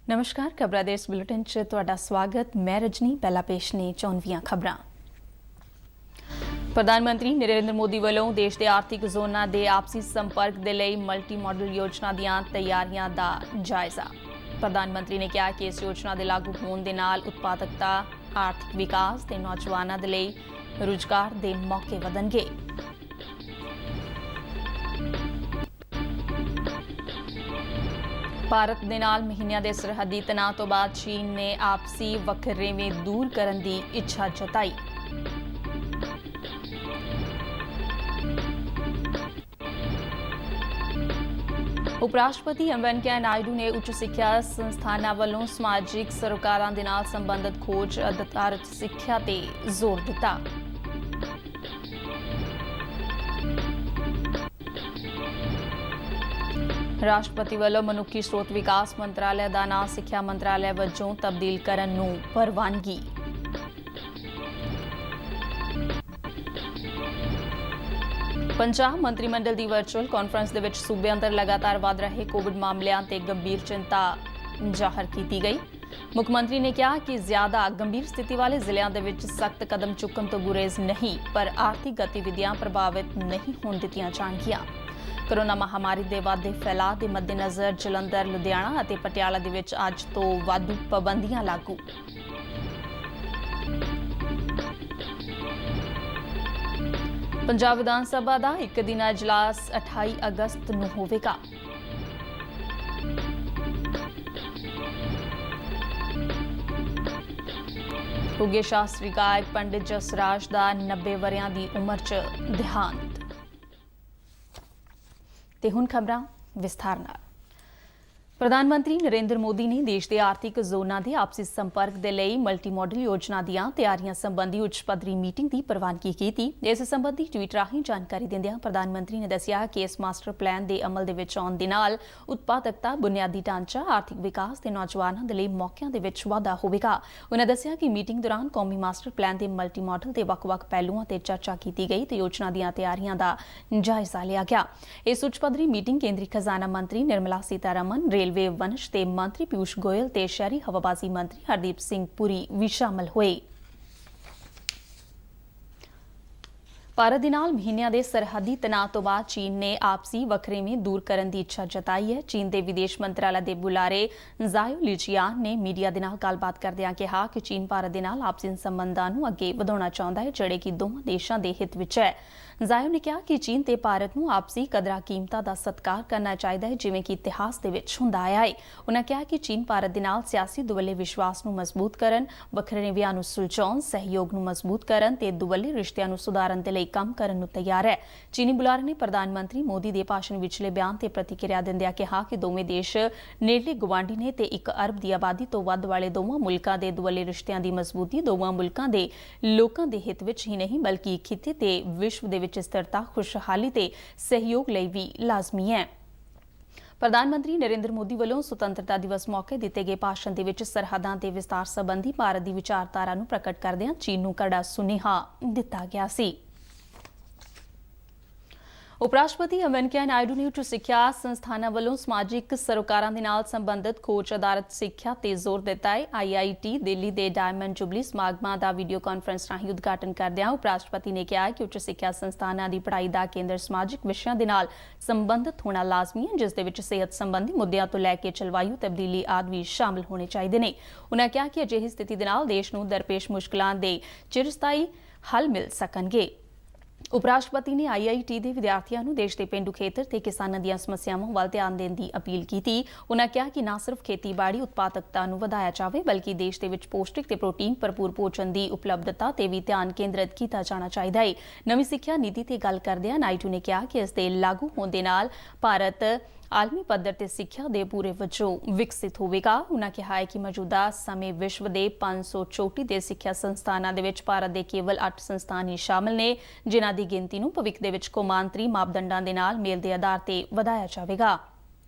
नमस्कार खबरां दे इस बुलेटिन च तुहाडा स्वागत। मैं रजनी। पहला पेश ने 94 खबरां। प्रधानमंत्री नरेंद्र मोदी वालों देश के आर्थिक जोनां दे आपसी संपर्क दे लई मल्टी मॉडल योजना दीआं तैयारियां दा जायजा। प्रधानमंत्री ने कहा कि इस योजना दे लागू होण दे नाल उत्पादकता, आर्थिक विकास ते नौजवानां दे लई रोजगार दे मौके वधणगे। भारत दे नाल महीनिਆਂ ਦੇ ਸਰਹੱਦੀ ਤਣਾਅ ਤੋਂ ਬਾਅਦ ਚੀਨ ਨੇ ਆਪਸੀ ਵਖਰੇਵੇਂ ਦੂਰ ਕਰਨ ਦੀ ਇੱਛਾ ਜਤਾਈ। ਉਪ ਰਾਸ਼ਟਰਪਤੀ ਐਮ ਵੈਂਕਈਆ ਨਾਇਡੂ ਨੇ ਉੱਚ ਸਿੱਖਿਆ ਸੰਸਥਾਨਾਂ ਵੱਲੋਂ ਸਮਾਜਿਕ ਸਰੋਕਾਰਾਂ ਦੇ ਨਾਲ ਸੰਬੰਧਿਤ ਖੋਜ ਆਧਾਰਿਤ ਸਿੱਖਿਆ ਤੇ ਜ਼ੋਰ ਦਿੱਤਾ। राष्ट्रपति वालों मनुखी स्रोत विकास मंत्रालय का नाम सिक्ख्या मंत्रालय वजों तब्दील करन नूं प्रवानगी। पंजाब मंत्रिमंडल की वर्चुअल कॉन्फ्रेंस दे विच सूबे अंदर लगातार वध रहे कोविड मामलों ते गंभीर चिंता जाहिर की गई। मुख्यमंत्री ने कहा कि ज्यादा गंभीर स्थिति वाले जिलों दे विच सख्त कदम चुकन तो गुरेज नहीं, पर आर्थिक गतिविधियां प्रभावित नहीं होण दित्तियां जाणगियां। कोरोना महामारी के वाधे फैलाव के मद्देनज़र जलंधर, लुधियाना और पटियाला दे विच अज तो वाधू पाबंदियां लागू। पंजाब विधान सभा का एक दिना इजलास 28 अगस्त नूं होवेगा। उगे शास्त्री गायक पंडित जसराज का 90 वरियां की उम्र च देहांत। ते हुण खबरां विस्तार नाल। प्रधानमंत्री नरेंद्र मोदी ने देश के आर्थिक जोनां के आपसी संपर्क के लिए मल्टी मॉडल योजना दीआं तैयारियां संबंधी उच्च पद्धरी मीटिंग की प्रवानगी की। इस संबंधी ट्वीट राहीं जानकारी दिंदिआं प्रधानमंत्री ने दस्सिया कि इस मास्टर प्लान के अमल दे विच आउण दे नाल उत्पादकता, बुनियादी ढांचा, आर्थिक विकास ते नौजवानां दे लई मौकिਆਂ दे विच वाधा होवेगा। उन्होंने दस्सिया कि मीटिंग दौरान कौमी मास्टर प्लान के मल्टी मॉडल के ਵੱਖ-ਵੱਖ पहलुआं ते चर्चा की गई ते योजना दीआं तैयारियां दा जायजा लिया गया। इस उच्च पद्धरी मीटिंग केंद्रीय खजाना मंत्री निर्मला सीतारमण, रेलवे वंश ते मंत्री पीयूष गोयल ते शहरी हवाबाजी मंत्री हरदीप सिंह पुरी भी शामिल हुए। भारत दे नाल महीनिਆਂ ਦੇ ਸਰਹੱਦੀ ਤਣਾਅ ਤੋਂ ਬਾਅਦ ਚੀਨ ਨੇ ਆਪਸੀ ਵਖਰੇਵੇਂ ਦੂਰ ਕਰਨ ਦੀ ਇੱਛਾ ਜਤਾਈ ਹੈ। ਚੀਨ ਦੇ ਵਿਦੇਸ਼ ਮੰਤਰਾਲੇ ਦੇ ਬੁਲਾਰੇ ਜ਼ਾਓ ਲੀਜੀਆਨ ਨੇ ਮੀਡੀਆ ਦੇ ਨਾਲ ਗੱਲਬਾਤ ਕਰਦਿਆਂ ਕਿਹਾ ਕਿ ਚੀਨ ਭਾਰਤ ਦੇ ਨਾਲ ਆਪਸੀ ਸੰਬੰਧਾਂ ਨੂੰ ਅੱਗੇ ਵਧਾਉਣਾ ਚਾਹੁੰਦਾ ਹੈ, ਜਿਹੜੇ ਕਿ ਦੋਵਾਂ ਦੇਸ਼ਾਂ ਦੇ ਹਿੱਤ ਵਿੱਚ ਹੈ। ਜ਼ਾਓ ਨੇ ਕਿਹਾ ਕਿ ਚੀਨ ਤੇ ਭਾਰਤ ਨੂੰ ਆਪਸੀ ਕਦਰਾਂ ਕੀਮਤਾਂ ਦਾ ਸਤਿਕਾਰ ਕਰਨਾ ਚਾਹੀਦਾ ਹੈ, ਜਿਵੇਂ ਕਿ ਇਤਿਹਾਸ ਦੇ ਵਿੱਚ ਹੁੰਦਾ ਆਇਆ ਹੈ। ਉਨ੍ਹਾਂ ਕਿਹਾ ਕਿ ਚੀਨ ਭਾਰਤ ਦੇ ਨਾਲ ਸਿਆਸੀ ਦੁਵੱਲੇ ਵਿਸ਼ਵਾਸ ਨੂੰ ਮਜ਼ਬੂਤ ਕਰਨ, ਵਖਰੇਵਿਆਂ ਨੂੰ ਸੁਲਝਾਉਣ, ਸਹਿਯੋਗ ਨੂੰ ਮਜ਼ਬੂਤ ਕਰਨ ਤੇ ਦੁਵੱਲੇ ਰਿਸ਼ਤਿਆਂ ਨੂੰ ਸੁਧਾਰਨ ਦੇ ਲਈ ਕੰਮ ਕਰਨ ਨੂੰ ਤਿਆਰ ਹੈ। ਚੀਨੀ ਬੁਲਾਰੇ ਨੇ ਪ੍ਰਧਾਨ ਮੰਤਰੀ ਮੋਦੀ ਦੇ ਭਾਸ਼ਣ ਵਿਚਲੇ ਬਿਆਨ ਤੇ ਪ੍ਰਤੀਕਿਰਿਆ ਦਿੰਦਿਆਂ ਕਿਹਾ ਕਿ ਦੋਵੇਂ ਦੇਸ਼ ਨੇੜਲੇ ਗੁਆਂਢੀ ਨੇ ਤੇ 1 ਅਰਬ ਦੀ ਆਬਾਦੀ ਤੋਂ ਵੱਧ ਵਾਲੇ ਦੋਵਾਂ ਮੁਲਕਾਂ ਦੇ ਦੁਵੱਲੇ ਰਿਸ਼ਤਿਆਂ ਦੀ ਮਜ਼ਬੂਤੀ ਦੋਵਾਂ ਮੁਲਕਾਂ ਦੇ ਲੋਕਾਂ ਦੇ ਹਿੱਤ ਵਿੱਚ ਹੀ ਨਹੀਂ, ਬਲਕਿ ਖਿੱਤੇ ਤੇ ਵਿਸ਼ਵ ਦੇ ਵਿੱਚ ਸਥਿਰਤਾ, खुशहाली ते सहयोग ਲਈ भी लाजमी है। प्रधानमंत्री नरेंद्र मोदी वालों सुतंत्रता दिवस मौके दिते गए भाषण दे विच सरहदां ते विस्तार संबंधी भारत की विचारधारा नूं प्रकट करदिआं चीन नूं कड़ा सुनेहा दिता गया सी। उप राष्ट्रपति एम वैंकईया नायडू ने उच्च सिक्ख्या संस्थानां वालों समाजिक सरोकारां दे नाल संबंधित खोज आधारित सिक्ख्या ते जोर दिता है। IIT दिल्ली के डायमंड जुबली समागमां दा वीडियो कॉन्फ्रेंस राहीं उद्घाटन करदिआं उप राष्ट्रपति ने कहा कि उच्च सिक्ख्या संस्थानां दी पढ़ाई दा केंद्र समाजिक विषयां दे नाल संबंधित होना लाजमी है, जिस दे विच सेहत संबंधी मुद्दिआं तो लैके जलवायु तब्दीली आदि भी शामिल होने चाहिए ने। उन्होंने कहा कि अजिही स्थिति दे नाल देश नूं दरपेश मुश्किलां दे चिरस्थाई हल मिल सकणगे। उप राष्ट्रपति ने IIT ਦੇ ਵਿਦਿਆਰਥੀਆਂ ਨੂੰ ਦੇਸ਼ ਦੇ ਪੇਂਡੂ ਖੇਤਰ ਤੇ ਕਿਸਾਨਾਂ ਦੀਆਂ ਸਮੱਸਿਆਵਾਂ ਵੱਲ ਧਿਆਨ ਦੇਣ ਦੀ ਅਪੀਲ ਕੀਤੀ। ਉਨ੍ਹਾਂ ਕਿਹਾ ਕਿ ਨਾ ਸਿਰਫ ਖੇਤੀਬਾੜੀ ਉਤਪਾਦਕਤਾ ਨੂੰ ਵਧਾਇਆ ਜਾਵੇ, ਬਲਕਿ ਦੇਸ਼ ਦੇ ਵਿੱਚ ਪੌਸ਼ਟਿਕ ਤੇ ਪ੍ਰੋਟੀਨ ਭਰਪੂਰ ਭੋਜਨ ਦੀ ਉਪਲਬਧਤਾ ਤੇ ਵੀ ਧਿਆਨ ਕੇਂਦਰਿਤ ਕੀਤਾ ਜਾਣਾ ਚਾਹੀਦਾ ਹੈ। ਨਵੀਂ ਸਿੱਖਿਆ ਨੀਤੀ ਤੇ ਗੱਲ ਕਰਦਿਆਂ ਨਾਇਡੂ ਨੇ ਕਿਹਾ ਕਿ ਇਸ ਦੇ ਲਾਗੂ ਹੋਣ ਦੇ ਨਾਲ ਭਾਰਤ आलमी पद्धर ते सिक्ख्या दे पूरे वजों विकसित होवेगा। उन्होंने कहा है कि मौजूदा समय विश्व के 534 दे सिक्ख्या संस्थानां दे विच भारत दे केवल 8 संस्थान ही शामिल ने, जिन्हां दी गिनती नूं भविख दे विच कौमांतरी मापदंडां दे नाल मेल दे आधार ते वधाया जावेगा।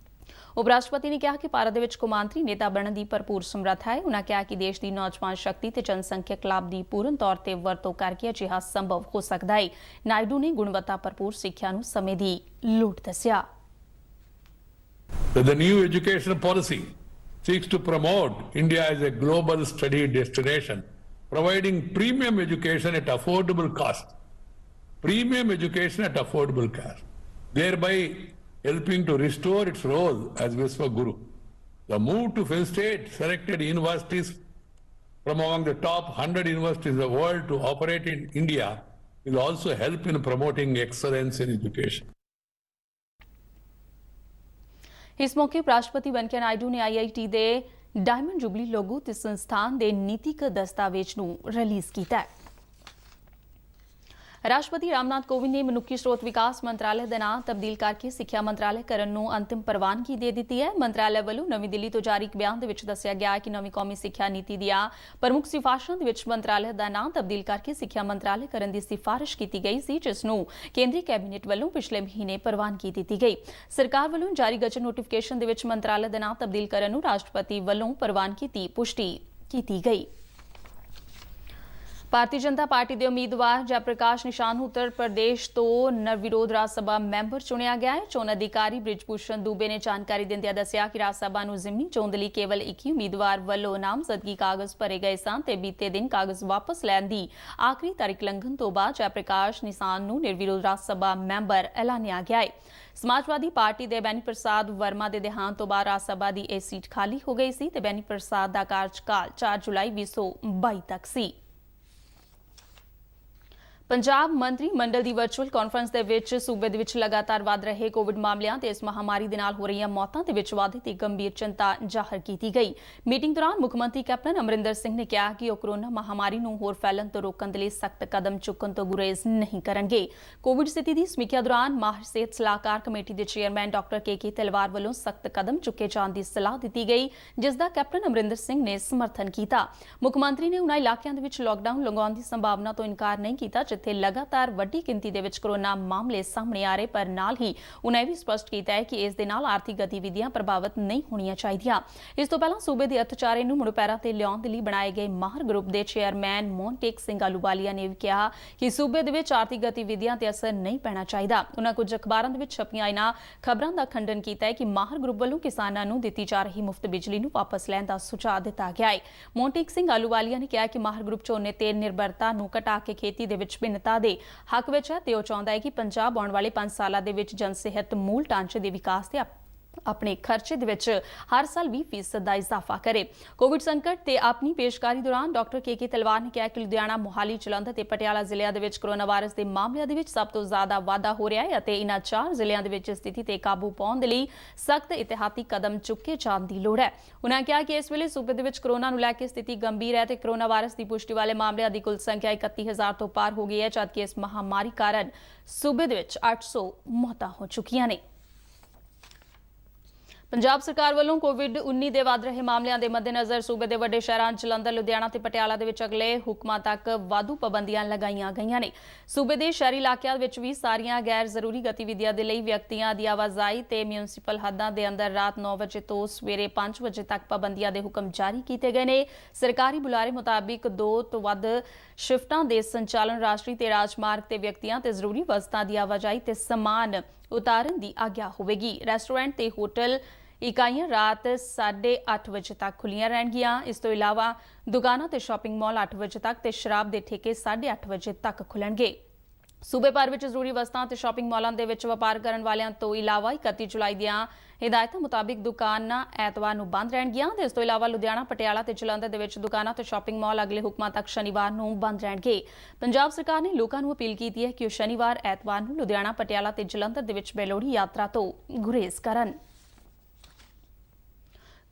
उप राष्ट्रपति ने कहा कि भारत दे विच कौमांतरी नेता बनने की भरपूर समर्था है। उन्होंने कहा कि देश की नौजवान शक्ति ते जनसंख्यक लाभ की पूर्ण तौर पर वरतों करके अजिहा संभव हो सकता है। नायडू ने गुणवत्ता भरपूर सिक्ख्या नूं समय की लोड़ दस्सिया। With the new educational policy, seeks to promote India as a global study destination, providing premium education at affordable cost. Premium education at affordable cost, thereby helping to restore its role as Vishwaguru. The move to fill state selected universities from among the top 100 universities in the world to operate in India will also help in promoting excellence in education. ਇਸ ਮੌਕੇ ਉਪਰਾਸ਼ਟਰਪਤੀ ਵੈਂਕਈਆ ਨਾਇਡੂ ਨੇ IIT ਦੇ diamond jubilee logo ਤੇ ਸੰਸਥਾਨ ਦੇ ਨੀਤਿਕ ਦਸਤਾਵੇਜ਼ ਨੂੰ release ਕੀਤਾ। ਰਾਸ਼ਟਰਪਤੀ ਰਾਮਨਾਥ ਕੋਵਿੰਦ ਨੇ ਮਨੁੱਖੀ ਸਰੋਤ ਵਿਕਾਸ ਮੰਤਰਾਲੇ ਦਾ ਨਾਮ ਤਬਦੀਲ ਕਰਕੇ ਸਿੱਖਿਆ ਮੰਤਰਾਲੇ ਕਰਨ ਨੂੰ ਅੰਤਿਮ ਪ੍ਰਵਾਨਗੀ ਦੇ ਦਿੱਤੀ ਹੈ। ਮੰਤਰਾਲੇ ਵੱਲੋਂ ਨਵੀਂ ਦਿੱਲੀ ਤੋਂ ਜਾਰੀ ਇੱਕ ਬਿਆਨ ਦੇ ਵਿੱਚ ਦੱਸਿਆ ਗਿਆ ਹੈ ਕਿ ਨਵੀਂ ਕੌਮੀ ਸਿੱਖਿਆ ਨੀਤੀ ਦੀਆਂ ਪ੍ਰਮੁੱਖ ਸਿਫਾਰਸ਼ਾਂ ਦੇ ਵਿੱਚ ਮੰਤਰਾਲੇ ਦਾ ਨਾਮ ਤਬਦੀਲ ਕਰਕੇ ਸਿੱਖਿਆ ਮੰਤਰਾਲੇ ਕਰਨ ਦੀ ਸਿਫਾਰਿਸ਼ ਕੀਤੀ ਗਈ ਸੀ, ਜਿਸ ਨੂੰ ਕੇਂਦਰੀ ਕੈਬਨਿਟ ਵੱਲੋਂ ਪਿਛਲੇ ਮਹੀਨੇ ਪ੍ਰਵਾਨਗੀ ਦਿੱਤੀ ਗਈ। ਸਰਕਾਰ ਵੱਲੋਂ ਜਾਰੀ ਗਜ਼ਟ ਨੋਟੀਫਿਕੇਸ਼ਨ ਦੇ ਵਿੱਚ ਮੰਤਰਾਲੇ ਦਾ ਨਾਮ ਤਬਦੀਲ ਕਰਨ ਨੂੰ ਰਾਸ਼ਟਰਪਤੀ ਵੱਲੋਂ ਪ੍ਰਵਾਨਗੀ ਦੀ ਪੁਸ਼ਟੀ ਕੀਤੀ ਗਈ। ਭਾਰਤੀ ਜਨਤਾ ਪਾਰਟੀ ਦੇ ਉਮੀਦਵਾਰ ਜੈਪ੍ਰਕਾਸ਼ ਨਿਸ਼ਾਨ ਨੂੰ ਉੱਤਰ ਪ੍ਰਦੇਸ਼ ਤੋਂ ਨਿਰਵਿਰੋਧ ਰਾਜ ਸਭਾ ਮੈਂਬਰ ਚੁਣਿਆ ਗਿਆ ਹੈ। ਚੋਣ ਅਧਿਕਾਰੀ ਬ੍ਰਿਜਭੂਸ਼ਣ ਦੁਬੇ ਨੇ ਜਾਣਕਾਰੀ ਦਿੰਦਿਆਂ ਦੱਸਿਆ ਕਿ ਰਾਜ ਸਭਾ ਨੂੰ ਜ਼ਿਮਨੀ ਚੋਣ ਲਈ ਕੇਵਲ ਇੱਕ ਹੀ ਉਮੀਦਵਾਰ ਵੱਲੋਂ ਨਾਮਜ਼ਦਗੀ ਕਾਗਜ਼ ਭਰੇ ਗਏ ਸਨ ਤੇ ਬੀਤੇ ਦਿਨ ਕਾਗਜ਼ ਵਾਪਸ ਲੈਣ ਦੀ ਆਖਰੀ ਤਾਰੀਖ ਲੰਘਣ ਤੋਂ ਬਾਅਦ ਜੈਪ੍ਰਕਾਸ਼ ਨਿਸ਼ਾਨ ਨੂੰ ਨਿਰਵਿਰੋਧ ਰਾਜ ਸਭਾ ਮੈਂਬਰ ਐਲਾਨਿਆ ਗਿਆ ਹੈ। ਸਮਾਜਵਾਦੀ ਪਾਰਟੀ ਦੇ ਬੈਨੀ ਪ੍ਰਸਾਦ ਵਰਮਾ ਦੇ ਦੇਹਾਂਤ ਤੋਂ ਬਾਅਦ ਰਾਜ ਸਭਾ ਦੀ ਇਹ ਸੀਟ ਖਾਲੀ ਹੋ ਗਈ ਸੀ ਤੇ ਬੈਨੀ ਪ੍ਰਸਾਦ ਦਾ ਕਾਰਜਕਾਲ 4 ਜੁਲਾਈ 2022 ਤੱਕ ਸੀ। ਪੰਜਾਬ ਮੰਤਰੀ ਮੰਡਲ ਦੀ ਵਰਚੁਅਲ ਕਾਨਫਰੰਸ ਦੇ ਵਿੱਚ ਸੂਬੇ ਦੇ ਵਿੱਚ ਲਗਾਤਾਰ ਵਧ ਰਹੇ ਕੋਵਿਡ ਮਾਮਲਿਆਂ ਤੇ ਇਸ ਮਹਾਮਾਰੀ ਦੇ ਨਾਲ ਹੋ ਰਹੀਆਂ ਮੌਤਾਂ ਦੇ ਵਿੱਚ ਵਾਧੇ ਤੇ ਗੰਭੀਰ ਚਿੰਤਾ ਜ਼ਾਹਰ ਕੀਤੀ ਗਈ। ਮੀਟਿੰਗ ਦੌਰਾਨ ਮੁੱਖ ਮੰਤਰੀ ਕੈਪਟਨ ਅਮਰਿੰਦਰ ਸਿੰਘ ਨੇ ਕਿਹਾ ਕਿ ਉਹ ਕੋਰੋਨਾ ਮਹਾਮਾਰੀ ਨੂੰ ਹੋਰ ਫੈਲਣ ਤੋਂ ਰੋਕਣ ਦੇ ਲਈ ਸਖਤ ਕਦਮ ਚੁੱਕਣ ਤੋਂ ਗੁਰੇਜ਼ ਨਹੀਂ ਕਰਨਗੇ। ਕੋਵਿਡ ਸਥਿਤੀ ਦੀ ਸਮੀਖਿਆ ਦੌਰਾਨ ਮਾਹਿਰ ਸਿਹਤ ਸਲਾਹਕਾਰ ਕਮੇਟੀ ਦੇ ਚੇਅਰਮੈਨ ਡਾਕਟਰ ਕੇ ਤਲਵਾਰ ਵੱਲੋਂ ਸਖਤ ਕਦਮ ਚੁੱਕੇ ਜਾਣ ਦੀ ਸਲਾਹ ਦਿੱਤੀ ਗਈ, ਜਿਸ ਦਾ ਕੈਪਟਨ ਅਮਰਿੰਦਰ ਸਿੰਘ ਨੇ ਸਮਰਥਨ ਕੀਤਾ। ਮੁੱਖ ਮੰਤਰੀ ਨੇ ਉਨ੍ਹਾਂ ਇਲਾਕਿਆਂ ਦੇ ਵਿੱਚ ਲਾਕਡਾਊਨ ਲਗਾਉਣ ਦੀ ਸੰਭਾਵਨਾ ਤੋਂ ਇਨਕਾਰ ਨਹੀਂ ਕੀਤਾ ਜਿੱਥੇ ਲਗਾਤਾਰ ਵੱਡੀ ਗਿਣਤੀ ਦੇ ਵਿੱਚ ਕੋਰੋਨਾ ਮਾਮਲੇ ਸਾਹਮਣੇ ਆ ਰਹੇ, ਪਰ ਨਾਲ ਹੀ ਉਨ੍ਹਾਂ ਇਹ ਵੀ ਸਪਸ਼ਟ ਕੀਤਾ ਹੈ ਕਿ ਇਸ ਦੇ ਨਾਲ ਆਰਥਿਕ ਗਤੀਵਿਧੀਆਂ ਪ੍ਰਭਾਵਿਤ ਨਹੀਂ ਹੋਣੀਆਂ ਚਾਹੀਦੀਆਂ। ਇਸ ਤੋਂ ਪਹਿਲਾਂ ਸੂਬੇ ਦੇ ਅਰਥਚਾਰੇ ਨੂੰ ਮੁੜ ਪੈਰਾਂ ਤੇ ਲਿਆਉਣ ਦੇ ਲਈ ਬਣਾਏ ਗਏ ਮਾਹਰ ਗਰੁੱਪ ਦੇ ਚੇਅਰਮੈਨ ਮੋਹਨਟੇਕ ਸਿੰਘ ਆਲੂਵਾਲੀਆ ਨੇ ਵੀ ਕਿਹਾ ਕਿ ਸੂਬੇ ਦੇ ਵਿੱਚ ਆਰਥਿਕ ਗਤੀਵਿਧੀਆਂ ਤੇ ਅਸਰ ਨਹੀਂ ਪੈਣਾ ਚਾਹੀਦਾ। ਉਨ੍ਹਾਂ ਕੁਝ ਅਖਬਾਰਾਂ ਦੇ ਵਿੱਚ ਛਪੀਆਂ ਇਹਨਾਂ ਖਬਰਾਂ ਦਾ ਖੰਡਨ ਕੀਤਾ ਹੈ ਕਿ ਮਾਹਰ ਗਰੁੱਪ ਵੱਲੋਂ ਕਿਸਾਨਾਂ ਨੂੰ ਦਿੱਤੀ ਜਾ ਰਹੀ ਮੁਫਤ ਬਿਜਲੀ ਨੂੰ ਵਾਪਸ ਲੈਣ ਦਾ ਸੁਝਾਅ ਦਿੱਤਾ ਗਿਆ ਹੈ। ਮੋਹਨਟੇਕ ਸਿੰਘ ਆਲੂਵਾਲੀਆ ਨੇ ਕਿਹਾ ਕਿ ਮਾਹਰ ਗਰੁੱਪ ਝੋਨੇ ਤੇ ਨਿਰਭਰਤਾ ਨੂੰ ਘਟਾ ਕੇ ਖੇਤੀ ਦੇ ਵਿੱਚ ਭਿੰਨਤਾ ਦੇ ਹੱਕ ਵਿੱਚ ਹੈ ਤੇ ਉਹ ਚਾਹੁੰਦਾ ਹੈ ਕਿ ਪੰਜਾਬ ਆਉਣ ਵਾਲੇ 5 ਸਾਲਾਂ ਦੇ ਵਿੱਚ ਜਨ ਸਿਹਤ ਮੂਲ ਢਾਂਚੇ ਦੇ ਵਿਕਾਸ ਤੇ ਆਪਣੇ ਖਰਚੇ ਦੇ ਵਿੱਚ ਹਰ ਸਾਲ 20% ਦਾ ਇਜ਼ਾਫਾ ਕਰੇ। ਕੋਵਿਡ ਸੰਕਟ ਤੇ ਆਪਣੀ ਪੇਸ਼ਕਾਰੀ ਦੌਰਾਨ ਡਾਕਟਰ ਕੇ ਤਲਵਾਰ ਨੇ ਕਿਹਾ ਕਿ ਲੁਧਿਆਣਾ, ਮੋਹਾਲੀ, ਜਲੰਧਰ ਤੇ ਪਟਿਆਲਾ ਜ਼ਿਲ੍ਹਿਆਂ ਦੇ ਵਿੱਚ ਕੋਰੋਨਾ ਵਾਇਰਸ ਦੇ ਮਾਮਲਿਆਂ ਦੇ ਵਿੱਚ ਸਭ ਤੋਂ ਜ਼ਿਆਦਾ ਵਾਧਾ ਹੋ ਰਿਹਾ ਹੈ ਅਤੇ ਇਨ੍ਹਾਂ 4 ਜ਼ਿਲ੍ਹਿਆਂ ਦੇ ਵਿੱਚ ਸਥਿਤੀ ਤੇ ਕਾਬੂ ਪਾਉਣ ਦੇ ਲਈ ਸਖਤ ਇਤਿਹਾਤੀ ਕਦਮ ਚੁੱਕੇ ਜਾਣ ਦੀ ਲੋੜ ਹੈ। ਉਨ੍ਹਾਂ ਕਿਹਾ ਕਿ ਇਸ ਵੇਲੇ ਸੂਬੇ ਦੇ ਵਿੱਚ ਕੋਰੋਨਾ ਨੂੰ ਲੈ ਕੇ ਸਥਿਤੀ ਗੰਭੀਰ ਹੈ ਤੇ ਕੋਰੋਨਾ ਵਾਇਰਸ ਦੀ ਪੁਸ਼ਟੀ ਵਾਲੇ ਮਾਮਲਿਆਂ ਦੀ ਕੁੱਲ ਸੰਖਿਆ 31,000 ਤੋਂ ਪਾਰ ਹੋ ਗਈ ਹੈ, ਜਦਕਿ ਇਸ ਮਹਾਮਾਰੀ ਕਾਰਨ ਸੂਬੇ ਦੇ ਵਿੱਚ 800 ਮੌਤਾਂ ਹੋ ਚੁੱਕੀਆਂ ਨੇ। ਪੰਜਾਬ ਸਰਕਾਰ ਵੱਲੋਂ ਕੋਵਿਡ-19 ਦੇ ਵਧ ਰਹੇ ਮਾਮਲਿਆਂ ਦੇ ਮੱਦੇਨਜ਼ਰ ਸੂਬੇ ਦੇ ਵੱਡੇ ਸ਼ਹਿਰਾਂ ਜਲੰਧਰ, ਲੁਧਿਆਣਾ ਤੇ ਪਟਿਆਲਾ ਦੇ ਵਿੱਚ ਅਗਲੇ ਹੁਕਮਾਂ ਤੱਕ ਵਾਧੂ ਪਾਬੰਦੀਆਂ ਲਗਾਈਆਂ ਗਈਆਂ ਨੇ। ਸੂਬੇ ਦੇ ਸ਼ਹਿਰੀ ਇਲਾਕਿਆਂ ਵਿੱਚ ਵੀ ਸਾਰੀਆਂ ਗੈਰ ਜ਼ਰੂਰੀ ਗਤੀਵਿਧੀਆਂ ਦੇ ਲਈ ਵਿਅਕਤੀਆਂ ਦੀ ਆਵਾਜਾਈ ਤੇ ਮਿਊਨਿਸਪਲ ਹੱਦਾਂ ਦੇ ਅੰਦਰ ਰਾਤ 9 ਵਜੇ ਤੋਂ ਸਵੇਰੇ 5 ਵਜੇ ਤੱਕ ਪਾਬੰਦੀਆਂ ਦੇ ਹੁਕਮ ਜਾਰੀ ਕੀਤੇ ਗਏ ਨੇ। ਸਰਕਾਰੀ ਬੁਲਾਰੇ ਮੁਤਾਬਿਕ 2 ਤੋਂ ਵੱਧ ਸ਼ਿਫਟਾਂ ਦੇ ਸੰਚਾਲਨ, ਰਾਸ਼ਟਰੀ ਤੇ ਰਾਜਮਾਰਗ ਤੇ ਵਿਅਕਤੀਆਂ ਤੇ ਜ਼ਰੂਰੀ ਵਸਤਾਂ ਦੀ ਆਵਾਜਾਈ ਤੇ ਸਮਾਨ ਉਤਾਰਨ ਦੀ ਆਗਿਆ ਹੋਵੇਗੀ। ਰੈਸਟੋਰੈਂਟ ਤੇ ਹੋਟਲ ਇਕਾਈਆਂ ਰਾਤ 8:30 ਵਜੇ ਤੱਕ ਖੁੱਲੀਆਂ ਰਹਿਣਗੀਆਂ। ਇਸ ਤੋਂ ਇਲਾਵਾ ਦੁਕਾਨਾਂ ਤੇ ਸ਼ਾਪਿੰਗ ਮਾਲ 8 ਵਜੇ ਤੱਕ ਤੇ ਸ਼ਰਾਬ ਦੇ ਠੇਕੇ 8:30 ਵਜੇ ਤੱਕ ਖੁੱਲਣਗੇ। ਸੂਬੇ ਭਰ ਵਿੱਚ ਜ਼ਰੂਰੀ ਵਸਤਾਂ ਤੇ ਸ਼ਾਪਿੰਗ ਮਾਲਾਂ ਦੇ ਵਿੱਚ ਵਪਾਰ ਕਰਨ ਵਾਲਿਆਂ ਤੋਂ ਇਲਾਵਾ 31 ਜੁਲਾਈ ਦੀਆਂ ਹਿਦਾਇਤਾਂ ਮੁਤਾਬਿਕ ਦੁਕਾਨਾਂ ਐਤਵਾਰ ਨੂੰ ਬੰਦ ਰਹਿਣਗੀਆਂ ਤੇ ਇਸ ਤੋਂ ਇਲਾਵਾ ਲੁਧਿਆਣਾ, ਪਟਿਆਲਾ ਤੇ ਜਲੰਧਰ ਦੇ ਵਿੱਚ ਦੁਕਾਨਾਂ ਤੇ ਸ਼ਾਪਿੰਗ ਮਾਲ ਅਗਲੇ ਹੁਕਮਾਂ ਤੱਕ ਸ਼ਨੀਵਾਰ ਨੂੰ ਬੰਦ ਰਹਿਣਗੇ। ਪੰਜਾਬ ਸਰਕਾਰ ਨੇ ਲੋਕਾਂ ਨੂੰ ਅਪੀਲ ਕੀਤੀ ਹੈ ਕਿ ਉਹ ਸ਼ਨੀਵਾਰ, ਐਤਵਾਰ ਨੂੰ ਲੁਧਿਆਣਾ, ਪਟਿਆਲਾ ਤੇ ਜਲੰਧਰ ਦੇ ਵਿੱਚ ਬੇਲੋੜੀ ਯਾਤਰਾ ਤੋਂ ਗੁਰੇਜ਼ ਕਰਨ।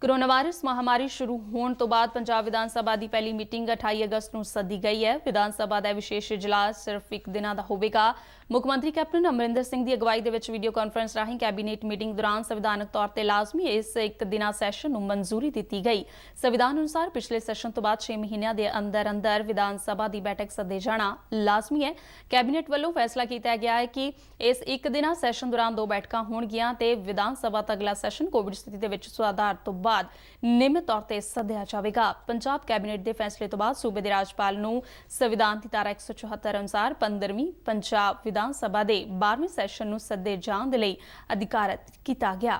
ਕੋਰੋਨਾ ਵਾਇਰਸ ਮਹਾਮਾਰੀ ਸ਼ੁਰੂ ਹੋਣ ਤੋਂ ਬਾਅਦ ਪੰਜਾਬ ਵਿਧਾਨ ਸਭਾ ਦੀ ਪਹਿਲੀ ਮੀਟਿੰਗ 28 ਅਗਸਤ ਨੂੰ ਸੱਦੀ ਗਈ ਹੈ। ਵਿਧਾਨ ਸਭਾ ਦਾ ਵਿਸ਼ੇਸ਼ ਇਜਲਾਸ ਸਿਰਫ 1 ਦਿਨਾਂ ਦਾ ਹੋਵੇਗਾ। ਮੁੱਖ ਮੰਤਰੀ ਕੈਪਟਨ ਅਮਰਿੰਦਰ ਸਿੰਘ ਦੀ ਅਗਵਾਈ ਦੇ ਵਿੱਚ ਵੀਡੀਓ ਕਾਨਫਰੰਸ ਰਾਹੀਂ ਕੈਬਨਿਟ ਮੀਟਿੰਗ ਦੌਰਾਨ ਸੰਵਿਧਾਨਕ ਤੌਰ ਤੇ ਲਾਜ਼ਮੀ ਇਸ 1 ਦਿਨਾ ਸੈਸ਼ਨ ਨੂੰ ਮਨਜ਼ੂਰੀ ਦਿੱਤੀ ਗਈ। ਸੰਵਿਧਾਨ ਅਨੁਸਾਰ ਪਿਛਲੇ ਸੈਸ਼ਨ ਤੋਂ ਬਾਅਦ 6 ਮਹੀਨਿਆਂ ਦੇ ਅੰਦਰ ਵਿਧਾਨ ਸਭਾ ਦੀ ਬੈਠਕ ਸੱਦੇ ਜਾਣਾ ਲਾਜ਼ਮੀ ਹੈ। ਕੈਬਨਿਟ ਵੱਲੋਂ ਫੈਸਲਾ ਕੀਤਾ ਗਿਆ ਹੈ ਕਿ ਇਸ 1 ਦਿਨਾ ਸੈਸ਼ਨ ਦੌਰਾਨ 2 ਬੈਠਕਾਂ ਹੋਣਗੀਆਂ ਤੇ ਵਿਧਾਨ ਸਭਾ ਦਾ ਅਗਲਾ ਸੈਸ਼ਨ ਕੋਵਿਡ ਸਥਿਤੀ ਦੇ ਵਿੱਚ ਸੁਧਾਰ ਤੋਂ ਬਾਅਦ ਨਿਯਮਿਤ ਤੌਰ ਤੇ ਸੱਦਿਆ ਜਾਵੇਗਾ। ਪੰਜਾਬ ਕੈਬਨਿਟ ਦੇ ਫੈਸਲੇ ਤੋਂ ਬਾਅਦ ਸੂਬੇ ਦੇ ਰਾਜਪਾਲ ਨੂੰ ਸੰਵਿਧਾਨ ਦੀ ਧਾਰਾ 174 ਅਨੁਸਾਰ 15ਵੀਂ ਪੰਜਾਬ ਵਿਧਾਨ ਸਭਾ ਦੇ 12ਵੇਂ ਸੈਸ਼ਨ ਨੂੰ ਸੱਦੇ ਜਾਣ ਦੇ ਲਈ ਅਧਿਕਾਰਤ ਕੀਤਾ ਗਿਆ।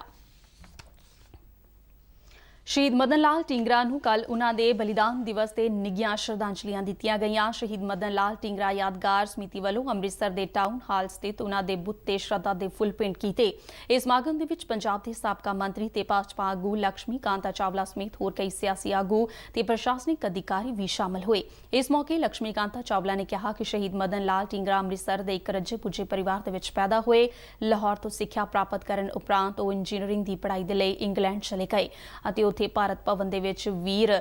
ਸ਼ਹੀਦ ਮਦਨ ਲਾਲ ਢੀਂਗਰਾ ਨੂੰ ਕੱਲ ਉਨ੍ਹਾਂ ਦੇ ਬਲੀਦਾਨ ਦਿਵਸ ਤੇ ਨਿੱਘੀਆਂ ਸ਼ਰਧਾਂਜਲੀਆਂ ਦਿੱਤੀਆਂ ਗਈਆਂ। ਸ਼ਹੀਦ ਮਦਨ ਲਾਲ ਢੀਂਗਰਾ ਯਾਦਗਾਰ ਸਮਿਤੀ ਵੱਲੋਂ ਅੰਮ੍ਰਿਤਸਰ ਦੇ ਟਾਊਨ ਹਾਲ ਸਥਿਤ ਉਨ੍ਹਾਂ ਦੇ ਬੁੱਤ ਤੇ ਸ਼ਰਧਾ ਦੇ ਫੁੱਲ ਭੇਂਟ ਕੀਤੇ। ਇਸ ਸਮਾਗਮ ਦੇ ਵਿੱਚ ਪੰਜਾਬ ਦੇ ਸਾਬਕਾ ਮੰਤਰੀ ਤੇ ਭਾਜਪਾ ਆਗੂ ਲక్ష్ਮੀ ਕਾਂਤਾ ਚਾਵਲਾ ਸਮੇਤ ਹੋਰ ਕਈ ਸਿਆਸੀ ਆਗੂ ਤੇ ਪ੍ਰਸ਼ਾਸਨਿਕ ਅਧਿਕਾਰੀ ਵੀ ਸ਼ਾਮਲ ਹੋਏ। ਇਸ ਮੌਕੇ ਲక్ష్ਮੀ ਕਾਂਤਾ ਚਾਵਲਾ ਨੇ ਕਿਹਾ ਕਿ ਸ਼ਹੀਦ ਮਦਨ ਲਾਲ ਢੀਂਗਰਾ ਅੰਮ੍ਰਿਤਸਰ ਦੇ ਇੱਕ ਰੱਜੇ ਪੁੱਜੇ ਪਰਿਵਾਰ ਦੇ ਵਿੱਚ ਪੈਦਾ ਹੋਏ। ਲਾਹੌਰ ਤੋਂ ਸਿੱਖਿਆ ਪ੍ਰਾਪਤ ਕਰਨ ਉਪਰੰਤ ਉਹ ਇੰਜੀਨੀਅਰਿੰਗ ਦੀ ਪੜ੍ਹਾਈ ਦੇ ਲਈ ਇੰਗਲੈਂਡ ਚਲੇ ਗਏ ਅਤੇ ਉੱਥੇ ਭਾਰਤ ਭਵਨ ਦੇ ਵਿੱਚ ਵੀਰ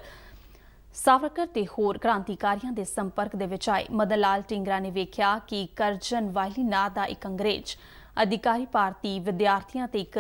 ਸਾਵਰਕਰ ਤੇ ਹੋਰ ਕ੍ਰਾਂਤੀਕਾਰੀਆਂ ਦੇ ਸੰਪਰਕ ਦੇ ਵਿੱਚ ਆਏ। ਮਦਨ ਲਾਲ ਢੀਂਗਰਾ ਨੇ ਵੇਖਿਆ ਕਿ ਕਰਜਨ ਵਾਲੀ ਨਾਂ ਦਾ ਇੱਕ ਅੰਗਰੇਜ਼ ਅਧਿਕਾਰੀ ਭਾਰਤੀ ਵਿਦਿਆਰਥੀਆਂ ਤੇ ਇੱਕ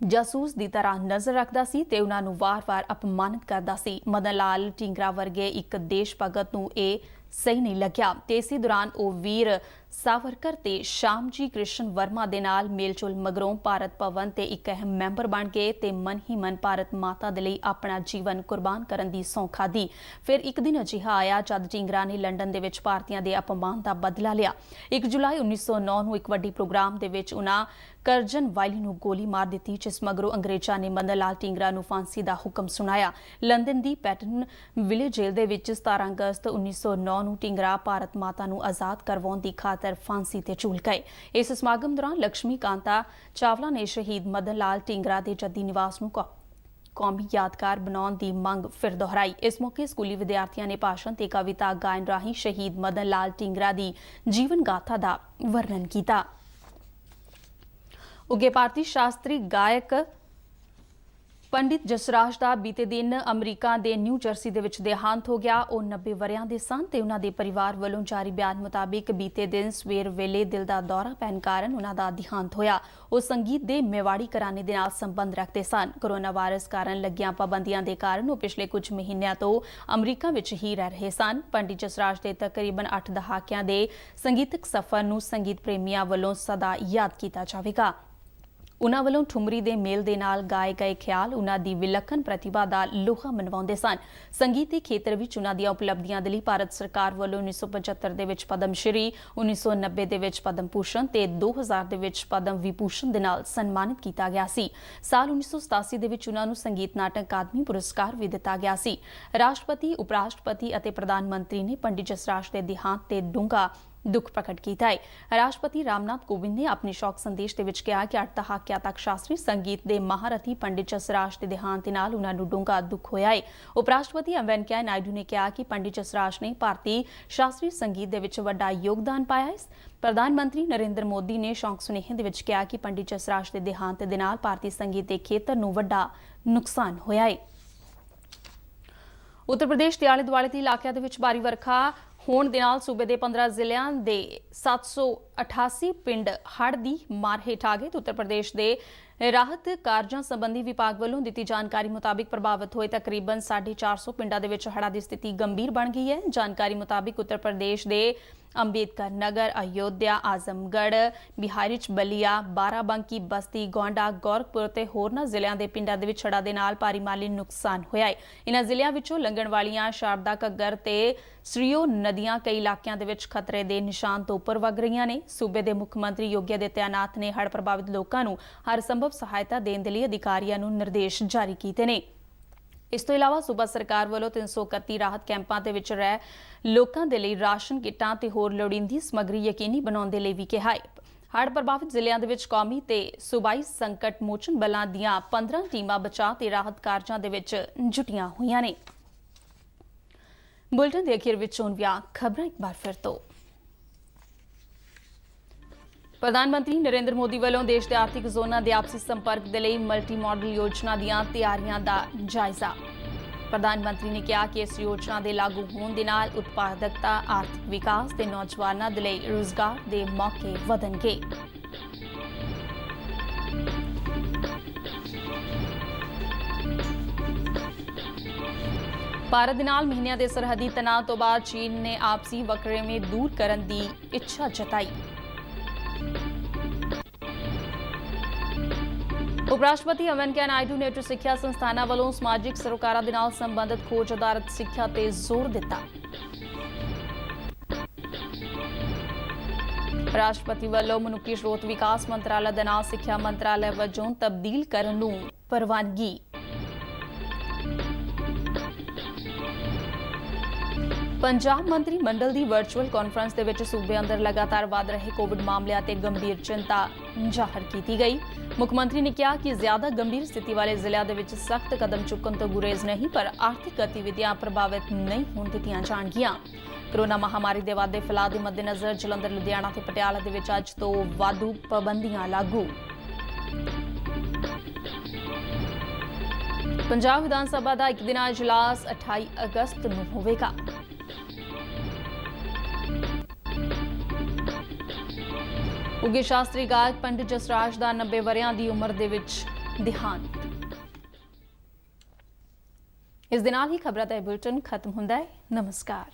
ਜਾਸੂਸ ਦੀ ਤਰ੍ਹਾਂ ਨਜ਼ਰ ਰੱਖਦਾ ਸੀ ਤੇ ਉਹਨਾਂ ਨੂੰ ਵਾਰ-ਵਾਰ ਅਪਮਾਨਿਤ ਕਰਦਾ ਸੀ। ਮਦਨ ਲਾਲ ਢੀਂਗਰਾ ਵਰਗੇ ਇੱਕ ਦੇਸ਼ ਭਗਤ ਨੂੰ ਇਹ ਸਹੀ ਨਹੀਂ ਲੱਗਿਆ ਤੇ ਇਸੇ ਦੌਰਾਨ ਉਹ ਵੀਰ ਸਾਵਰਕਰ ਤੇ ਸ਼ਾਮਜੀ ਕ੍ਰਿਸ਼ਨ ਵਰਮਾ ਦੇ ਨਾਲ ਮੇਲਚੋਲ ਮਗਰੋਂ ਭਾਰਤ ਭਵਨ ਤੇ ਇੱਕ ਅਹਿਮ ਮੈਂਬਰ ਬਣ ਗਏ ਤੇ ਮਨ ਹੀ ਮਨ ਭਾਰਤ ਮਾਤਾ ਦੇ ਲਈ ਆਪਣਾ ਜੀਵਨ ਕੁਰਬਾਨ ਕਰਨ ਦੀ ਸਹੁੰ ਖਾਧੀ। ਫਿਰ ਇੱਕ ਦਿਨ ਅਜਿਹਾ ਆਇਆ ਜਦ ਢੀਂਗਰਾ ਨੇ ਲੰਡਨ ਦੇ ਵਿੱਚ ਭਾਰਤੀਆਂ ਦੇ ਅਪਮਾਨ ਦਾ ਬਦਲਾ ਲਿਆ। 1 ਜੁਲਾਈ 1909 ਨੂੰ ਇੱਕ ਵੱਡੀ ਪ੍ਰੋਗਰਾਮ ਦੇ ਵਿੱਚ ਉਹਨਾਂ ਕਰਜਨ ਵਾਲੀ ਨੂੰ ਗੋਲੀ ਮਾਰ ਦਿੱਤੀ, ਜਿਸ ਮਗਰੋਂ ਅੰਗਰੇਜ਼ਾਂ ਨੇ ਮਦਨ ਲਾਲ ਢੀਂਗਰਾ ਨੂੰ ਫਾਂਸੀ ਦਾ ਹੁਕਮ ਸੁਣਾਇਆ। ਲੰਡਨ ਦੀ ਪੈਟਨ ਵਿਲੇ ਜੇਲ੍ਹ ਦੇ ਵਿੱਚ 17 ਅਗਸਤ 1909 ਨੂੰ ਢੀਂਗਰਾ ਭਾਰਤ ਮਾਤਾ ਨੂੰ ਆਜ਼ਾਦ ਕਰਵਾਉਣ ਦੀ ਖਾਤਰ ਫਾਂਸੀ ਤੇ ਝੂਲ ਗਏ। ਇਸ ਸਮਾਗਮ ਦੌਰਾਨ ਲక్ష్ਮੀ ਕਾਂਤਾ ਚਾਵਲਾ ਨੇ ਸ਼ਹੀਦ ਮਦਨ ਲਾਲ ਢੀਂਗਰਾ ਦੇ ਜੱਦੀ ਨਿਵਾਸ ਨੂੰ ਕੌਮੀ ਯਾਦਗਾਰ ਬਣਾਉਣ ਦੀ ਮੰਗ ਫਿਰ ਦੁਹਰਾਈ। ਇਸ ਮੌਕੇ ਸਕੂਲੀ ਵਿਦਿਆਰਥੀਆਂ ਨੇ ਭਾਸ਼ਣ ਤੇ ਕਵਿਤਾ ਗਾਇਨ ਰਾਹੀਂ ਸ਼ਹੀਦ ਮਦਨ ਲਾਲ ਢੀਂਗਰਾ ਦੀ ਜੀਵਨ ਗਾਥਾ ਦਾ ਵਰਣਨ ਕੀਤਾ। ਉੱਘੇ ਭਾਰਤੀ ਸ਼ਾਸਤਰੀ ਗਾਇਕ ਪੰਡਿਤ ਜਸਰਾਜ ਦਾ ਬੀਤੇ ਦਿਨ ਅਮਰੀਕਾ ਦੇ ਨਿਊ ਜਰਸੀ ਦੇ ਵਿੱਚ ਦੇਹਾਂਤ ਹੋ ਗਿਆ। ਉਹ 90 ਵਰ੍ਹਿਆਂ ਦੇ ਸਨ ਤੇ ਉਹਨਾਂ ਦੇ ਪਰਿਵਾਰ ਵੱਲੋਂ ਜਾਰੀ ਬਿਆਨ ਮੁਤਾਬਿਕ ਬੀਤੇ ਦਿਨ ਸਵੇਰ ਵੇਲੇ ਦਿਲ ਦਾ ਦੌਰਾ ਪੈਣ ਕਾਰਨ ਉਹਨਾਂ ਦਾ ਦੇਹਾਂਤ ਹੋਇਆ। ਉਹ ਸੰਗੀਤ ਦੇ ਮੇਵਾੜੀ ਘਰਾਣੇ ਦੇ ਨਾਲ ਸੰਬੰਧ ਰੱਖਦੇ ਸਨ। ਕੋਰੋਨਾ ਵਾਇਰਸ ਕਾਰਨ ਲੱਗੀਆਂ ਪਾਬੰਦੀਆਂ ਦੇ ਕਾਰਨ ਉਹ ਪਿਛਲੇ ਕੁਝ ਮਹੀਨਿਆਂ ਤੋਂ ਅਮਰੀਕਾ ਵਿੱਚ ਹੀ ਰਹਿ ਰਹੇ ਸਨ। ਪੰਡਿਤ ਜਸਰਾਜ ਦੇ ਤਕਰੀਬਨ 8 ਦਹਾਕਿਆਂ ਦੇ ਸੰਗੀਤਕ ਸਫ਼ਰ ਨੂੰ ਸੰਗੀਤ ਪ੍ਰੇਮੀਆਂ ਵੱਲੋਂ ਸਦਾ ਯਾਦ ਕੀਤਾ ਜਾਵੇਗਾ। ਉਨ੍ਹਾਂ ਵੱਲੋਂ ਠੁਮਰੀ ਦੇ ਮੇਲ ਦੇ ਨਾਲ ਗਾਏ ਗਏ ਖਿਆਲ ਉਨ੍ਹਾਂ ਦੀ ਵਿਲੱਖਣ ਪ੍ਰਤਿਭਾ ਦਾ ਲੋਹਾ ਮਨਵਾਉਂਦੇ ਸਨ। ਸੰਗੀਤ ਦੇ ਖੇਤਰ ਵਿੱਚ ਉਨ੍ਹਾਂ ਦੀਆਂ ਉਪਲਬਧੀਆਂ ਦੇ ਲਈ ਭਾਰਤ ਸਰਕਾਰ ਵੱਲੋਂ 1975 ਦੇ ਵਿੱਚ ਪਦਮ ਸ਼੍ਰੀ, 1990 ਦੇ ਵਿੱਚ ਪਦਮ ਭੂਸ਼ਣ ਤੇ 2000 ਦੇ ਵਿੱਚ ਪਦਮ ਵਿਭੂਸ਼ਣ ਦੇ ਨਾਲ ਸਨਮਾਨਿਤ ਕੀਤਾ ਗਿਆ ਸੀ। ਸਾਲ 1987 ਦੇ ਵਿੱਚ ਉਨ੍ਹਾਂ ਨੂੰ ਸੰਗੀਤ ਨਾਟਕ ਅਕਾਦਮੀ ਪੁਰਸਕਾਰ ਵੀ ਦਿੱਤਾ ਗਿਆ ਸੀ। ਰਾਸ਼ਟਰਪਤੀ, ਉਪ ਰਾਸ਼ਟਰਪਤੀ ਅਤੇ ਪ੍ਰਧਾਨ ਮੰਤਰੀ ਨੇ ਪੰਡਿਤ ਜਸਰਾਜ ਦੇ ਦੇਹਾਂਤ ਤੇ ਡੂੰਘਾ ਦੁੱਖ ਪ੍ਰਗਟ ਕੀਤਾ ਹੈ। ਰਾਸ਼ਟਰਪਤੀ ਰਾਮਨਾਥ ਕੋਵਿੰਦ ਨੇ ਆਪਣੇ ਸ਼ੋਕ ਸੰਦੇਸ਼ ਦੇ ਵਿੱਚ ਕਿਹਾ ਕਿ 8 ਦਹਾਕਿਆਂ ਤੱਕ ਸ਼ਾਸਤਰੀ ਸੰਗੀਤ ਦੇ ਮਹਾਰਥੀ ਪੰਡਿਤ ਜਸਰਾਜ ਦੇ ਦੇਹਾਂਤ ਦੇ ਨਾਲ ਉਨ੍ਹਾਂ ਨੂੰ ਡੂੰਘਾ ਦੁੱਖ ਹੋਇਆ ਹੈ। ਉਪ ਰਾਸ਼ਟਰਪਤੀ ਐਮ ਵੈਂਕਈਆ ਨਾਇਡੂ ਨੇ ਕਿਹਾ ਕਿ ਪੰਡਿਤ ਜਸਰਾਜ ਨੇ ਭਾਰਤੀ ਸ਼ਾਸਤਰੀ ਸੰਗੀਤ ਦੇ ਵਿੱਚ ਵੱਡਾ ਯੋਗਦਾਨ ਪਾਇਆ ਹੈ। ਪ੍ਰਧਾਨ ਮੰਤਰੀ ਨਰਿੰਦਰ ਮੋਦੀ ਨੇ ਸ਼ੌਕ ਸੁਨੇਹੇ ਦੇ ਵਿੱਚ ਕਿਹਾ ਕਿ ਪੰਡਿਤ ਜਸਰਾਜ ਦੇ ਦੇਹਾਂਤ ਦੇ ਨਾਲ ਭਾਰਤੀ ਸੰਗੀਤ ਦੇ ਖੇਤਰ ਨੂੰ ਵੱਡਾ ਨੁਕਸਾਨ ਹੋਇਆ ਹੈ। ਉੱਤਰ ਪ੍ਰਦੇਸ਼ ਦੇ ਆਲੇ ਦੁਆਲੇ ਦੇ ਇਲਾਕਿਆਂ ਦੇ ਵਿੱਚ ਭਾਰੀ ਵਰਖਾ ਹੋਣ ਦੇ ਨਾਲ ਸੂਬੇ ਦੇ 15 ਜ਼ਿਲ੍ਹਿਆਂ ਦੇ 788 ਪਿੰਡ ਹੜ੍ਹ ਦੀ ਮਾਰ ਹੇਠ ਆ ਗਏ। ਉੱਤਰ ਪ੍ਰਦੇਸ਼ ਦੇ ਰਾਹਤ ਕਾਰਜਾਂ ਸੰਬੰਧੀ ਵਿਭਾਗ ਵੱਲੋਂ ਦਿੱਤੀ ਜਾਣਕਾਰੀ ਮੁਤਾਬਿਕ ਪ੍ਰਭਾਵਿਤ ਹੋਏ ਤਕਰੀਬਨ 450 ਪਿੰਡਾਂ ਦੇ ਵਿੱਚ ਹੜ੍ਹਾਂ ਦੀ ਸਥਿਤੀ ਗੰਭੀਰ ਬਣ ਗਈ ਹੈ। ਜਾਣਕਾਰੀ ਮੁਤਾਬਿਕ ਉੱਤਰ ਪ੍ਰਦੇਸ਼ ਦੇ ਅੰਬੇਦਕਰ ਨਗਰ, ਅਯੋਧਿਆ, ਆਜ਼ਮਗੜ੍ਹ, ਬਿਹਾਰੀਚ, ਬਲੀਆ, ਬਾਰਾਬੰਕੀ, ਬਸਤੀ, ਗੋਂਡਾ, ਗੋਰਖਪੁਰ ਤੇ ਹੋਰਨਾਂ ਜ਼ਿਲ੍ਹਿਆਂ ਦੇ ਪਿੰਡਾਂ ਦੇ ਵਿੱਚ ਹੜ੍ਹਾਂ ਦੇ ਨਾਲ ਭਾਰੀ ਮਾਲੀ ਨੁਕਸਾਨ ਹੋਇਆ ਹੈ। ਇਨ੍ਹਾਂ ਜ਼ਿਲ੍ਹਿਆਂ ਵਿੱਚੋਂ ਲੰਘਣ ਵਾਲੀਆਂ ਸ਼ਾਰਦਾ, ਘੱਗਰ ਤੇ ਸਰੀਓ ਨਦੀਆਂ ਕਈ ਇਲਾਕਿਆਂ ਦੇ ਵਿੱਚ ਖਤਰੇ ਦੇ ਨਿਸ਼ਾਨ ਤੋਂ ਉੱਪਰ ਵਗ ਰਹੀਆਂ ਨੇ। ਸੂਬੇ ਦੇ ਮੁੱਖ ਮੰਤਰੀ ਯੋਗੀ ਆਦਿੱਤਿਆਨਾਥ ਨੇ ਹੜ੍ਹ ਪ੍ਰਭਾਵਿਤ ਲੋਕਾਂ ਨੂੰ ਹਰ ਸੰਭਵ ਸਹਾਇਤਾ ਦੇਣ ਦੇ ਲਈ ਅਧਿਕਾਰੀਆਂ ਨੂੰ ਨਿਰਦੇਸ਼ ਜਾਰੀ ਕੀਤੇ ਨੇ। ਇਸ ਤੋਂ ਇਲਾਵਾ ਸੂਬਾ ਸਰਕਾਰ ਵੱਲੋਂ 331 ਰਾਹਤ ਕੈਂਪਾਂ ਦੇ ਵਿੱਚ ਰਹਿ ਲੋਕਾਂ ਦੇ ਲਈ ਰਾਸ਼ਨ ਕਿੱਟਾਂ ਤੇ ਹੋਰ ਲੋੜੀਂਦੀ ਸਮੱਗਰੀ ਯਕੀਨੀ ਬਣਾਉਣ ਦੇ ਲਈ ਵੀ ਕਿਹਾ ਹੈ। ਹੜ੍ਹ ਪ੍ਰਭਾਵਿਤ ਜ਼ਿਲ੍ਹਿਆਂ ਦੇ ਵਿੱਚ ਕੌਮੀ ਤੇ ਸੂਬਾਈ ਸੰਕਟ ਮੋਚਨ ਬਲਾਂ ਦੀਆਂ 15 ਟੀਮਾਂ ਬਚਾਅ ਤੇ ਰਾਹਤ ਕਾਰਜਾਂ ਦੇ ਵਿੱਚ ਜੁਟੀਆਂ ਹੋਈਆਂ ਨੇ। ਬੁਲਟਨ ਦੇ ਅਖੀਰ ਵਿੱਚ ਚੋਣਵੀਆਂ ਖਬਰਾਂ ਇੱਕ ਵਾਰ ਫਿਰ ਤੋਂ। ਪ੍ਰਧਾਨ ਮੰਤਰੀ ਨਰਿੰਦਰ ਮੋਦੀ ਵੱਲੋਂ ਦੇਸ਼ ਦੇ ਆਰਥਿਕ ਜ਼ੋਨਾਂ ਦੇ ਆਪਸੀ ਸੰਪਰਕ ਦੇ ਲਈ ਮਲਟੀ ਮਾਡਲ ਯੋਜਨਾ ਦੀਆਂ ਤਿਆਰੀਆਂ ਦਾ ਜਾਇਜ਼ਾ। ਪ੍ਰਧਾਨ ਮੰਤਰੀ ਨੇ ਕਿਹਾ ਕਿ ਇਸ ਯੋਜਨਾ ਦੇ ਲਾਗੂ ਹੋਣ ਦੇ ਨਾਲ ਉਤਪਾਦਕਤਾ, ਆਰਥਿਕ ਵਿਕਾਸ ਤੇ ਨੌਜਵਾਨਾਂ ਦੇ ਲਈ ਰੁਜ਼ਗਾਰ ਦੇ ਮੌਕੇ ਵਧਣਗੇ। ਭਾਰਤ ਦੇ ਨਾਲ ਮਹੀਨਿਆਂ ਦੇ ਸਰਹੱਦੀ ਤਣਾਅ ਤੋਂ ਬਾਅਦ ਚੀਨ ਨੇ ਆਪਸੀ ਵਕਰੇਵੇਂ ਦੂਰ ਕਰਨ ਦੀ ਇੱਛਾ ਜਤਾਈ। ਉਪ ਰਾਸ਼ਟਰਪਤੀ ਐਮ ਵੈਂਕਈਆ ਨਾਇਡੂ ਨੇ ਉੱਚ ਸਿੱਖਿਆ ਸੰਸਥਾਨਾਂ ਵੱਲੋਂ ਸਮਾਜਿਕ ਸਰੋਕਾਰਾਂ ਦੇ ਨਾਲ ਸੰਬੰਧਿਤ ਖੋਜ ਆਧਾਰਿਤ ਸਿੱਖਿਆ ਤੇ ਜ਼ੋਰ ਦਿੱਤਾ। ਰਾਸ਼ਟਰਪਤੀ ਵੱਲੋਂ ਮਨੁੱਖੀ ਸਰੋਤ ਵਿਕਾਸ ਮੰਤਰਾਲਾ ਦੇ ਨਾਲ ਸਿੱਖਿਆ ਮੰਤਰਾਲਾ ਵਜੋਂ ਤਬਦੀਲ ਕਰਨ ਨੂੰ ਪ੍ਰਵਾਨਗੀ। ਪੰਜਾਬ ਮੰਤਰੀ ਮੰਡਲ ਦੀ ਵਰਚੁਅਲ ਕਾਨਫਰੰਸ ਦੇ ਵਿੱਚ ਸੂਬੇ ਅੰਦਰ ਲਗਾਤਾਰ ਵਧ ਰਹੇ ਕੋਵਿਡ ਮਾਮਲਿਆਂ ਤੇ ਗੰਭੀਰ ਚਿੰਤਾ ਜ਼ਾਹਰ ਕੀਤੀ ਗਈ। ਮੁੱਖ ਮੰਤਰੀ ਨੇ ਕਿਹਾ ਕਿ ਜ਼ਿਆਦਾ ਗੰਭੀਰ ਸਥਿਤੀ ਵਾਲੇ ਜ਼ਿਲ੍ਹਿਆਂ ਦੇ ਵਿੱਚ ਸਖਤ ਕਦਮ ਚੁੱਕਣ ਤੋਂ ਗੁਰੇਜ਼ ਨਹੀਂ, ਪਰ ਆਰਥਿਕ ਗਤੀਵਿਧੀਆਂ ਪ੍ਰਭਾਵਿਤ ਨਹੀਂ ਹੋਣ ਦਿੱਤੀਆਂ ਜਾਣਗੀਆਂ। ਕੋਰੋਨਾ ਮਹਾਮਾਰੀ ਦੇ ਵੱਧਦੇ ਫੈਲਾਅ ਦੇ ਮੱਦੇਨਜ਼ਰ ਜਲੰਧਰ, ਲੁਧਿਆਣਾ ਤੇ ਪਟਿਆਲਾ ਦੇ ਵਿੱਚ ਅੱਜ ਤੋਂ ਵਾਧੂ ਪਾਬੰਦੀਆਂ ਲਾਗੂ। ਪੰਜਾਬ ਵਿਧਾਨ ਸਭਾ ਦਾ ਇੱਕ ਦਿਨਾ ਇਜਲਾਸ 28 ਅਗਸਤ ਨੂੰ ਹੋਵੇਗਾ। ਉੱਘੇ ਸ਼ਾਸਤਰੀ ਗਾਇਕ ਪੰਡਿਤ ਜਸਰਾਜ ਦਾ 90 ਵਰ੍ਹਿਆਂ ਦੀ ਉਮਰ ਦੇ ਵਿੱਚ ਦੇਹਾਂਤ। ਇਸ ਦੇ ਨਾਲ ਹੀ ਖਬਰਾਂ ਦਾ ਇਹ ਬੁਲੇਟਿਨ ਖਤਮ ਹੁੰਦਾ ਹੈ। ਨਮਸਕਾਰ।